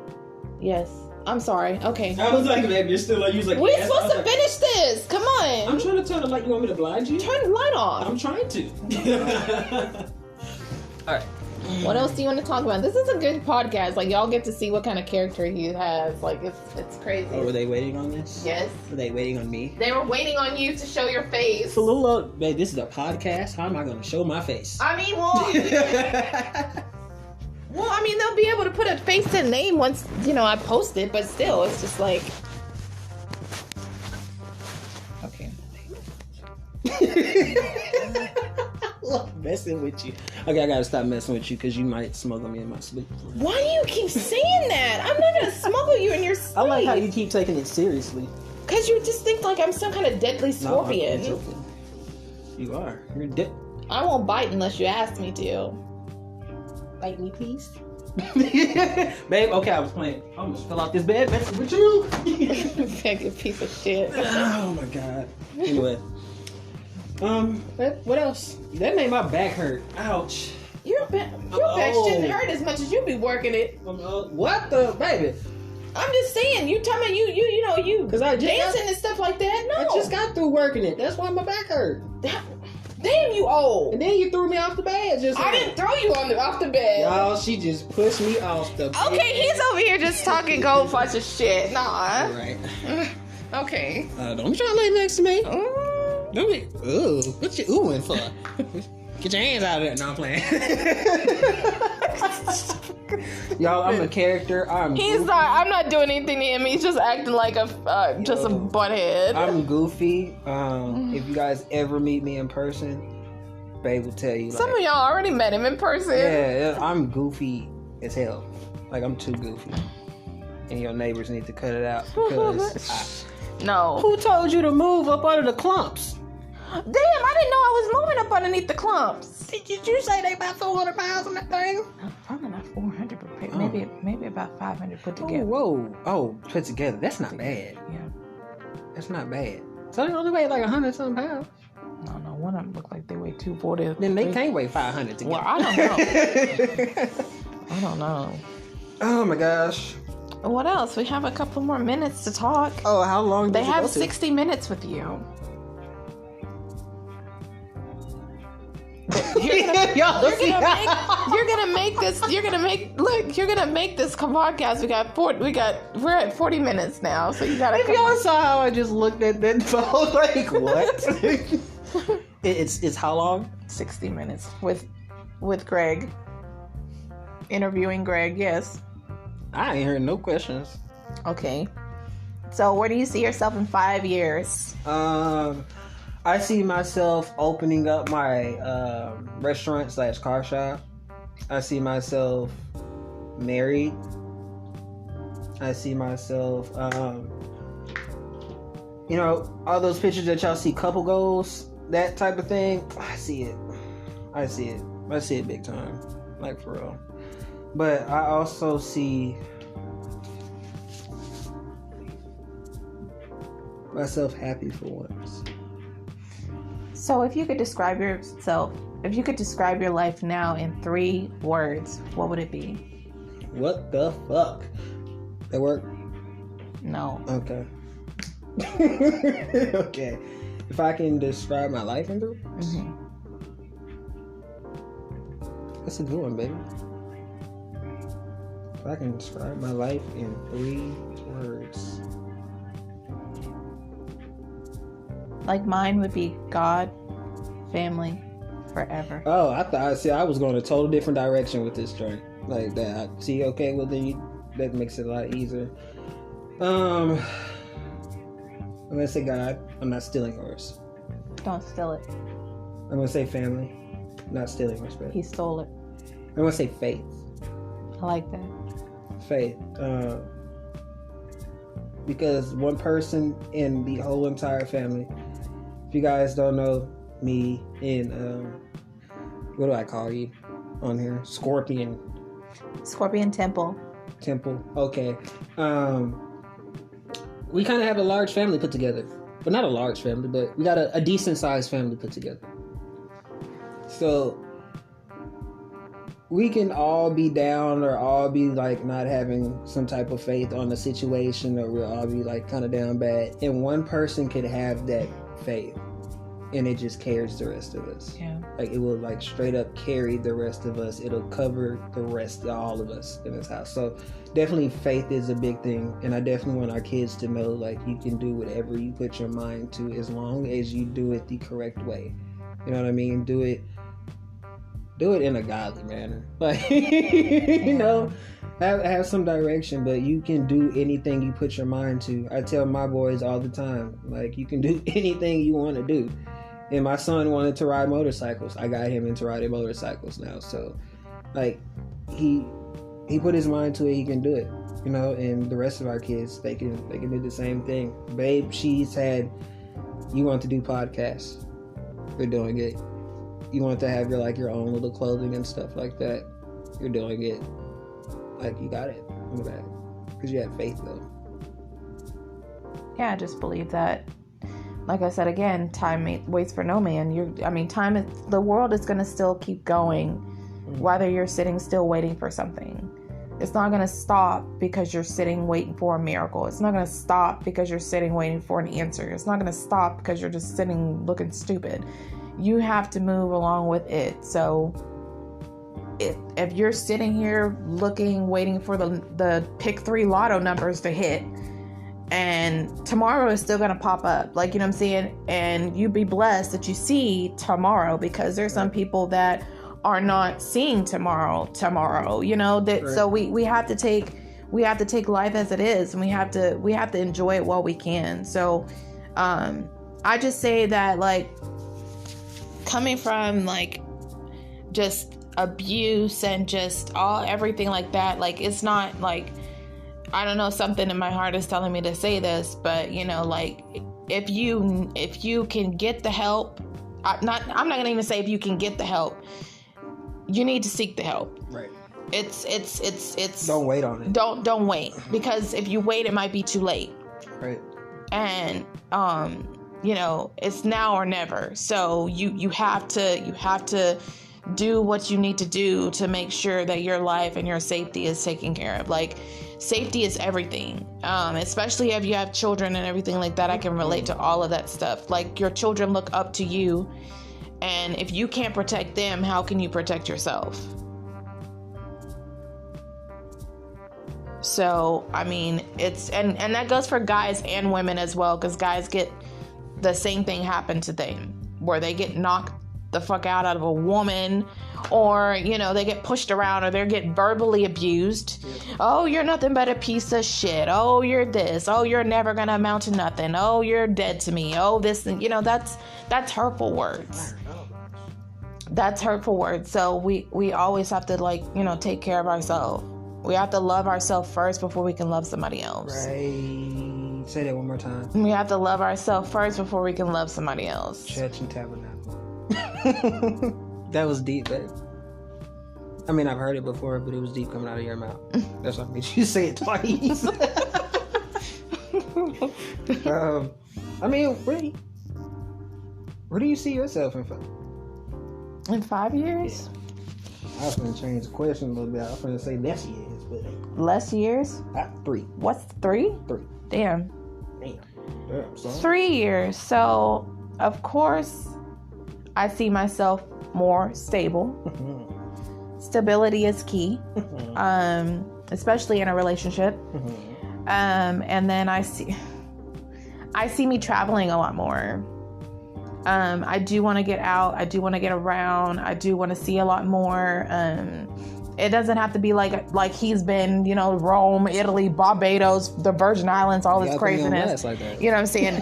Yes. I'm sorry. Okay. I was like, baby, you're still like, you was like, We're yes. supposed to finish this. Come on. I'm trying to tell them, like, you want me to blind you? Turn the light off. I'm trying to. Alright. What else do you want to talk about? This is a good podcast. Like, y'all get to see what kind of character he has. Like, it's crazy. Oh, were they waiting on this? Yes. Were they waiting on me? They were waiting on you to show your face. Falula, babe, this is a podcast. How am I going to show my face? I mean, well, I mean, they'll be able to put a face to a name once, I post it, but still, it's just like... Okay. Messing with you. Okay, I gotta stop messing with you because you might smuggle me in my sleep. Why do you keep saying that? I'm not gonna smuggle you in your sleep. I like how you keep taking it seriously. Because you just think like I'm some kind of deadly scorpion. No, I'm joking. You are. You're I won't bite unless you ask me to. Bite me, please. Babe, okay, I was playing. I almost fell off this bed messing with you. Fucking piece of shit. Oh my god. Anyway. What else? That made my back hurt. Ouch. Your back shouldn't hurt as much as you be working it. What the baby? I'm just saying, you talking about you because I just dancing and stuff like that. No, I just got through working it. That's why my back hurt. Damn, you old. And then you threw me off the bed. I didn't throw you off the bed. Y'all, she just pushed me off the bed. Okay, he's over here just talking gold bunch of shit. Nah. Right. Okay. Don't be trying to lay next to me. Don't be. Ooh, what you oohing for? Get your hands out of there. No, I'm playing. Y'all, I'm a character. I'm not doing anything to him. He's just acting like just a butthead. I'm goofy. If you guys ever meet me in person, babe will tell you. Some of y'all already met him in person. Yeah, I'm goofy as hell. Like, I'm too goofy. And your neighbors need to cut it out because No. Who told you to move up under the clumps? Damn, I didn't know I was moving up underneath the clumps. Did you say they about 400 pounds on that thing? Probably not 400, but maybe about 500 put together. Whoa. Oh, put together. That's not bad. Yeah. That's not bad. So they only weigh like 100 something pounds. No, one of them look like they weigh 240. Then they can't weigh 500 together. Well, I don't know. I don't know. Oh my gosh. What else? We have a couple more minutes to talk. Oh, how long? They have 60 minutes with you. You're gonna make this podcast. We're at 40 minutes now, so you gotta. If y'all saw how I just looked at that phone, like what? It's how long? 60 minutes with Greg. Interviewing Greg, yes. I ain't heard no questions. Okay. So where do you see yourself in 5 years? I see myself opening up my restaurant / car shop. I see myself married. I see myself, all those pictures that y'all see, couple goals, that type of thing. I see it. I see it big time. Like, for real. But I also see myself happy for once. So if you could describe your life now in 3 words, what would it be? What the fuck? That work? No. Okay. Okay. If I can describe my life in 3 words, that's a good one, baby. If I can describe my life in 3 words, like mine would be God, family, forever. oh, I was going a total different direction with this joint, like that. See, okay, well then that makes it a lot easier. I'm gonna say God. I'm not stealing yours. Don't steal it. I'm gonna say family. Not stealing respect. He stole it. I'm gonna say faith. I like that. Faith. Because one person in the whole entire family. If you guys don't know me in what do I call you on here? Scorpion Temple. Okay. We kind of have a large family put together. But not a large family, but we got a decent sized family put together. So we can all be down or all be like not having some type of faith on the situation, or we'll all be like kind of down bad. And one person could have that faith and it just carries the rest of us. Yeah. Like it will like straight up carry the rest of us. It'll cover the rest of all of us in this house. So definitely faith is a big thing. And I definitely want our kids to know like you can do whatever you put your mind to as long as you do it the correct way. You know what I mean? Do it in a godly manner. Like, you know, have some direction, but you can do anything you put your mind to. I tell my boys all the time, like, you can do anything you want to do. And my son wanted to ride motorcycles. I got him into riding motorcycles now. So, like, he put his mind to it. He can do it, you know. And the rest of our kids, they can do the same thing. Babe, she's had. You want to do podcasts? We're doing it. You want to have your own little clothing and stuff like that? You're doing it. Like, you got it in the bag because you had faith, though. Yeah, I just believe that. Like I said again, time waits for no man. The world is going to still keep going, whether you're sitting still waiting for something. It's not going to stop because you're sitting waiting for a miracle. It's not going to stop because you're sitting waiting for an answer. It's not going to stop because you're just sitting looking stupid. You have to move along with it. So if you're sitting here looking, waiting for the pick 3 lotto numbers to hit, and tomorrow is still going to pop up, like, you know what I'm saying? And you be blessed that you see tomorrow, because there's some people that are not seeing tomorrow, you know, that, right. So we have to take life as it is, and we have to enjoy it while we can. So, I just say that, like, coming from like just abuse and just everything like that, like, it's not like, I don't know, something in my heart is telling me to say this, but, you know, like, if you can get the help, I'm not gonna even say if you can get the help, you need to seek the help. Right. It's don't wait on it. Don't wait, because if you wait, it might be too late. Right. And you know, it's now or never. So you have to do what you need to do to make sure that your life and your safety is taken care of. Like, safety is everything, especially if you have children and everything like that. I can relate to all of that stuff. Like, your children look up to you, and if you can't protect them, how can you protect yourself? So, I mean, it's, and that goes for guys and women as well, because guys get the same thing happen to them, where they get knocked the fuck out of a woman, or, you know, they get pushed around, or they get verbally abused. Yeah. Oh, you're nothing but a piece of shit. Oh, you're this. Oh, you're never gonna amount to nothing. Oh, you're dead to me. Oh, this, you know, that's hurtful words. That's hurtful words. So we always have to, like, you know, take care of ourselves. We have to love ourselves first before we can love somebody else. Right. Say that one more time. We have to love ourselves first before we can love somebody else. Church and tabernacle. That was deep, babe. I mean, I've heard it before, but it was deep coming out of your mouth. That's what made you say it twice. I mean, where do you see yourself in 5? In 5 years? Yeah. I was going to change the question a little bit. I was going to say next year. Less years? 3. What's 3? 3. Damn, son. 3 years. So, of course, I see myself more stable. Stability is key, especially in a relationship. And then I see me traveling a lot more. I do want to get out. I do want to get around. I do want to see a lot more. It doesn't have to be like he's been, Rome, Italy, Barbados, the Virgin Islands, all this craziness. Like that. You know what I'm saying?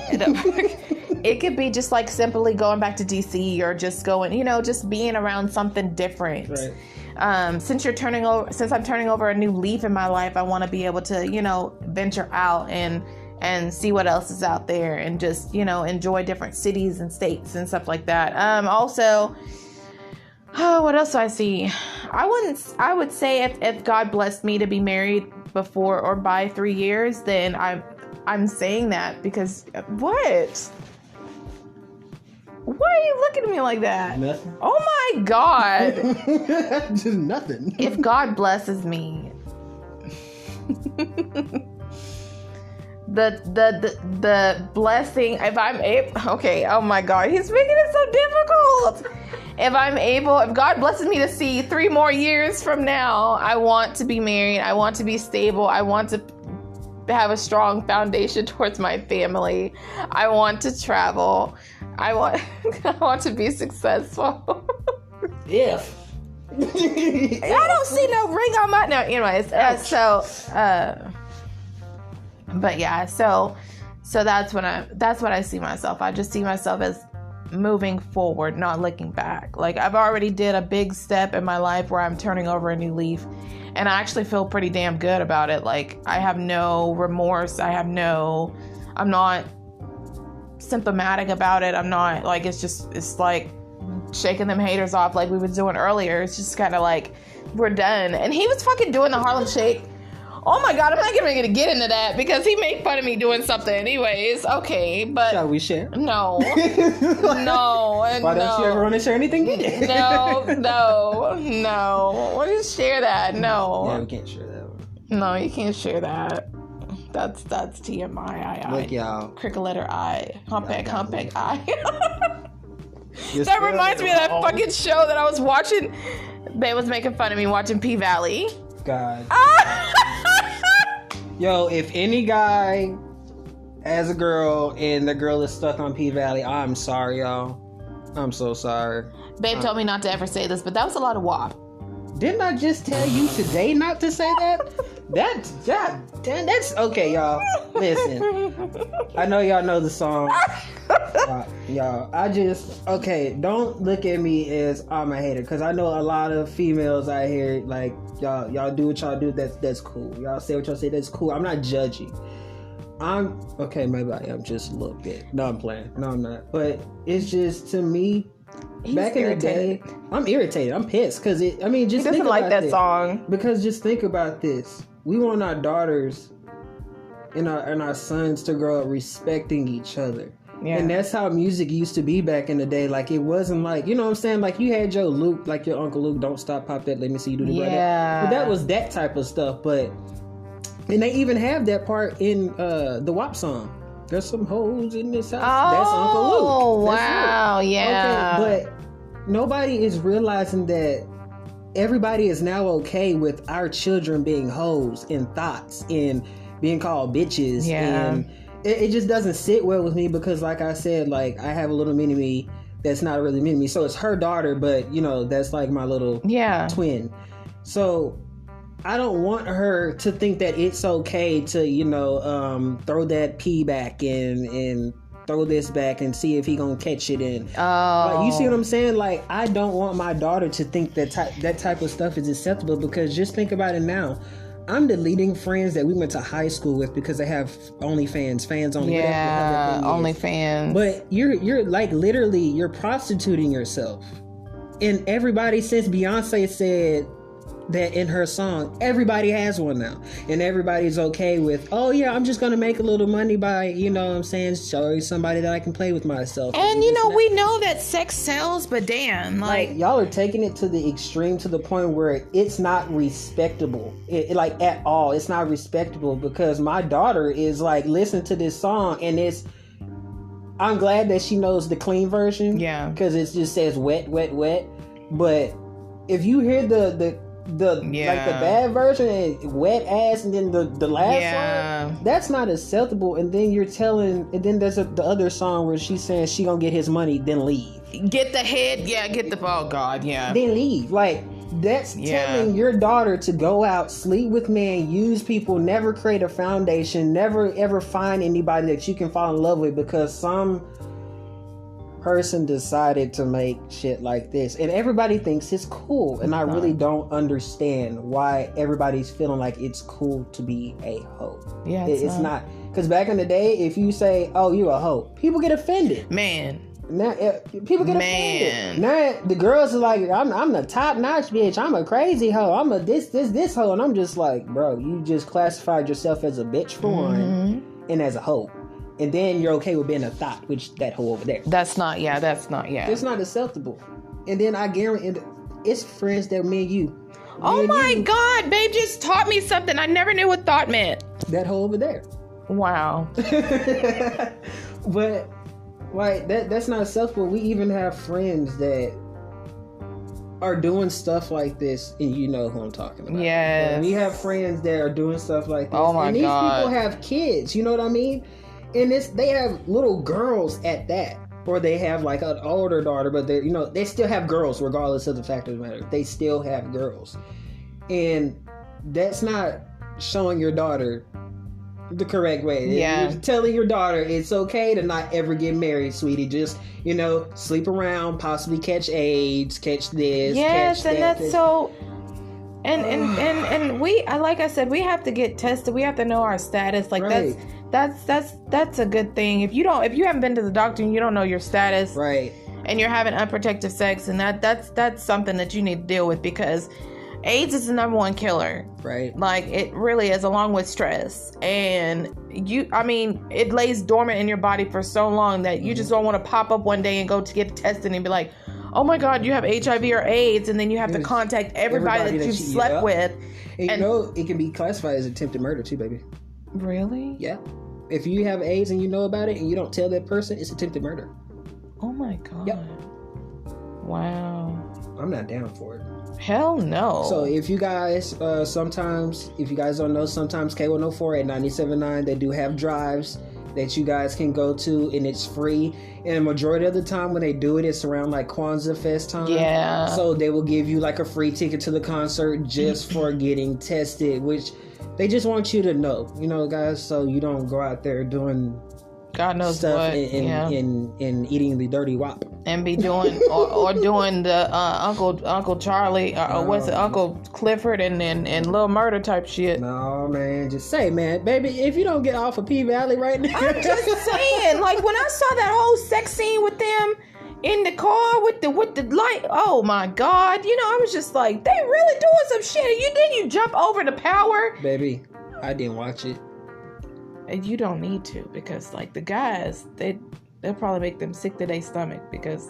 It could be just like simply going back to DC or just going, just being around something different. Right. Since I'm turning over a new leaf in my life, I want to be able to, venture out and see what else is out there and just, enjoy different cities and states and stuff like that. Also, what else do I see? I would say if God blessed me to be married before or by 3 years, then I'm saying that because what? Why are you looking at me like that? Nothing. Oh my God. Just nothing. If God blesses me, the blessing, if I'm able, okay, oh my God, he's making it so difficult. If God blesses me to see 3 more years from now, I want to be married. I want to be stable. I want to have a strong foundation towards my family. I want to travel. I want to be successful. If. I don't see no ring on my, no, anyways. But yeah, so that's what I see myself. I just see myself as moving forward, not looking back. Like I've already did a big step in my life where I'm turning over a new leaf, and I actually feel pretty damn good about it. Like I have no remorse. I'm not symptomatic about it. I'm not like, it's like shaking them haters off like we were doing earlier. It's just kind of like we're done. And he was fucking doing the Harlem Shake. Oh my God, I'm not going to get into that because he made fun of me doing something anyways. Okay, but... Shall we share? No. No. Why don't you ever want to share anything good? No. Why do you share that? No. Yeah, we can't share that one. No, you can't share that. That's TMI. Look, y'all. Cricket letter I. Humpback I. Just That reminds me of that fucking show that I was watching. They was making fun of me watching P-Valley. God. Yo, if any guy has a girl and the girl is stuck on P-Valley, I'm sorry, y'all. I'm so sorry. Babe told me not to ever say this, but that was a lot of WAP. Didn't I just tell you today not to say that? That's okay, y'all. Listen, I know y'all know the song. Don't look at me as I'm a hater, because I know a lot of females out here, like, y'all do what y'all do, that's cool. Y'all say what y'all say, that's cool. I'm not judging. Maybe I am just a little bit. No, I'm playing. No, I'm not. But it's just, to me, back in the day, I'm irritated. I'm pissed because just he doesn't think like about that this. song. Because just think about this: we want our daughters and our sons to grow up respecting each other. Yeah. And that's how music used to be back in the day. Like, it wasn't like, you know what I'm saying? Like, you had your Luke, like your Uncle Luke, don't stop, pop that, let me see you do the brother. Yeah. But that was that type of stuff. And they even have that part in the WAP song. There's some hoes in this house. That's Uncle Luke. Oh, wow. Luke. Yeah. Okay, but nobody is realizing that everybody is now okay with our children being hoes and thoughts and being called bitches. Yeah. And it just doesn't sit well with me because, like I said, like, I have a little mini-me that's not really mini-me. So it's her daughter, but, that's like my little twin. So I don't want her to think that it's okay to, throw that pee back and throw this back and see if he gonna catch it in. Oh. Like, you see what I'm saying? Like, I don't want my daughter to think that type of stuff is acceptable, because just think about it now. I'm deleting friends that we went to high school with because they have OnlyFans, fans only. Yeah, OnlyFans. But you're like, literally, you're prostituting yourself. And everybody, since Beyonce said, that in her song, everybody has one now. And everybody's okay with, oh yeah, I'm just going to make a little money by, you know what I'm saying, showing somebody that I can play with myself. And, you know, we know that sex sells, but damn, like y'all are taking it to the extreme, to the point where it's not respectable. Like, at all. It's not respectable, because my daughter is like, listen to this song, and I'm glad that she knows the clean version. Yeah. Because it just says wet, wet, wet. But if you hear the like the bad version, and wet ass, and then the last song, that's not acceptable. And then then there's the other song where she's saying she gonna get his money, then leave. Get the head, oh god, yeah. Then leave. Like, that's telling your daughter to go out, sleep with men, use people, never create a foundation, never ever find anybody that you can fall in love with, because some person decided to make shit like this, and everybody thinks it's cool. And I really don't understand why everybody's feeling like it's cool to be a hoe. Yeah, it's not. Because back in the day, if you say, oh, you a hoe, people get offended. Man. Now people get offended. Now the girls are like, I'm the top notch bitch. I'm a crazy hoe. I'm a this hoe. And I'm just like, bro, you just classified yourself as a bitch for one, and as a hoe. And then you're okay with being a thought, which that hoe over there. That's not. It's not acceptable. And then I guarantee it's friends that me and you. Oh my God, babe just taught me something. I never knew what thought meant. That hoe over there. Wow. But like that's not acceptable. We even have friends that are doing stuff like this, and you know who I'm talking about. Yes. And we have friends that are doing stuff like this. Oh my God. And these people have kids, you know what I mean? And they have little girls at that. Or they have like an older daughter, but they still have girls regardless of the fact of the matter. They still have girls. And that's not showing your daughter the correct way. Yeah. You're telling your daughter it's okay to not ever get married, sweetie. Just, sleep around, possibly catch AIDS, catch this, yes, catch and that. that's so. And we, like I said, we have to get tested. We have to know our status. Like right. that's a good thing. If you haven't been to the doctor and you don't know your status, right, and you're having unprotected sex, and that's something that you need to deal with, because AIDS is the number one killer. Right. Like, it really is, along with stress. And it lays dormant in your body for so long that you just don't want to pop up one day and go to get tested and be like, oh my God, you have HIV or AIDS, and then you have to contact everybody that you've slept with. And it can be classified as attempted murder too, baby. Really? Yeah. If you have AIDS and you know about it and you don't tell that person, it's attempted murder. Oh my God. Yep. Wow. I'm not down for it. Hell no. So if you guys, if you guys don't know, sometimes K104 at 97.9, they do have drives that you guys can go to, and it's free. And the majority of the time when they do it, it's around like Kwanzaa Fest time. Yeah. So they will give you like a free ticket to the concert just for getting tested, which they just want you to know, guys, so you don't go out there doing God knows stuff what, and eating the dirty wop. And be doing or doing the Uncle Charlie Uncle Clifford and Little Murder type shit. No, man, just say, man, baby, if you don't get off of P Valley right now. I'm just saying, like, when I saw that whole sex scene with them in the car with the light, oh my God, I was just like, they really doing some shit. You jump over the power, baby. I didn't watch it. And you don't need to, because like the guys, they'll probably make them sick to their stomach, because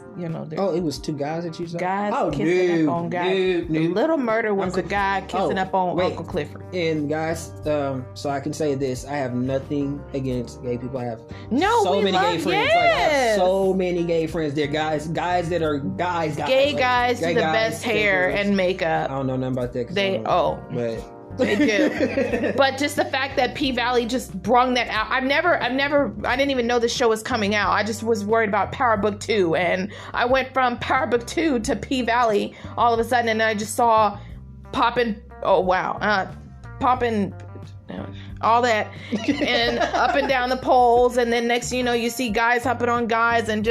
oh, it was two guys that you saw? Guys kissing up on guys. The Little Murder was a guy kissing up on Uncle Clifford. And guys, so I can say this: I have nothing against gay people. I have so many gay friends. Yes. Like, I have so many gay friends. They're guys that are guys. Gay guys with the best hair and makeup. I don't know nothing about that. But they do. But just the fact that P Valley just brung that out. I didn't even know the show was coming out. I just was worried about Power Book 2. And I went from Power Book 2 to P Valley all of a sudden, and I just saw popping all that and up and down the poles. And then next thing you know, you see guys hopping on guys, and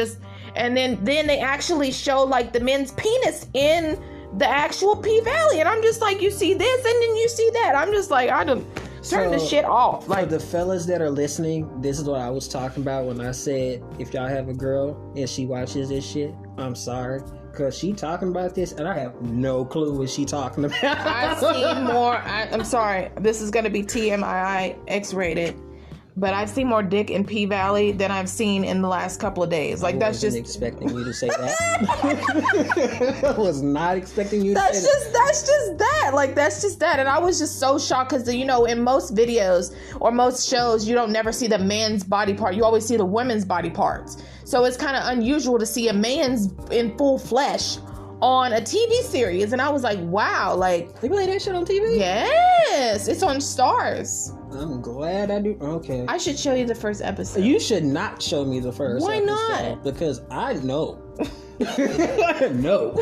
then they actually show like the men's penis in the actual P Valley, and I'm just like, you see this, and then you see that. I'm just like, I don't turn the shit off. Like, for the fellas that are listening, this is what I was talking about when I said, if y'all have a girl and she watches this shit, I'm sorry, because she talking about this, and I have no clue what she talking about. I've seen more. I'm sorry, this is going to be TMI X-rated, but I've seen more dick in P Valley than I've seen in the last couple of days. Like, that's just expecting you to say that. I was not expecting you to say that. That's just that. Like, that's just that. And I was just so shocked because, you know, in most videos or most shows, you don't never see the man's body part. You always see the women's body parts. So it's kind of unusual to see a man's in full flesh on a TV series. And I was like, wow, like, They play that shit on TV? yes, it's on Stars. I'm glad I do. Okay. I should show you the first episode. You should not show me the first Why episode, not? because I know. No.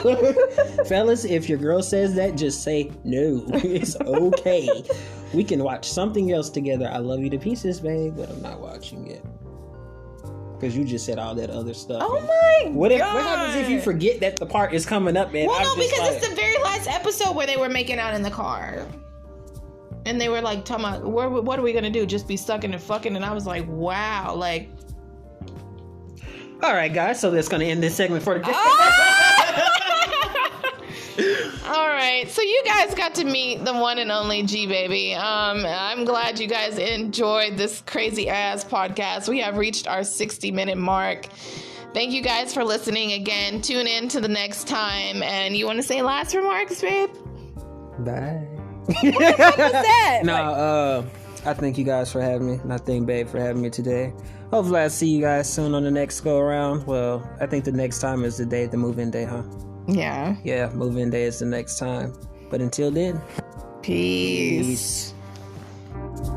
Fellas, if your girl says that, just say no. It's okay. We can watch something else together. I love you to pieces, babe, but I'm not watching it. Because you just said all that other stuff. Oh my What God. happens if you forget that the part is coming up, man? Well, no, I'm just because like, it's the very last episode where they were making out in the car. And they were like, talking about, what are we going to do? Just be sucking and fucking? And I was like, wow, like. all right, guys, so that's going to end this segment for the day. All right, so you guys got to meet the one and only G Baby. I'm glad you guys enjoyed this crazy ass podcast. We have reached our 60-minute mark. Thank you guys for listening again. Tune in to the next time. And you want to say last remarks, babe? Bye. What was that? No, I thank you guys for having me, and I thank Babe for having me today. Hopefully I see you guys soon on the next go around. Well, I think the next time is the day, the move-in day, huh? Yeah. Yeah, move-in day is the next time. But until then, Peace. peace.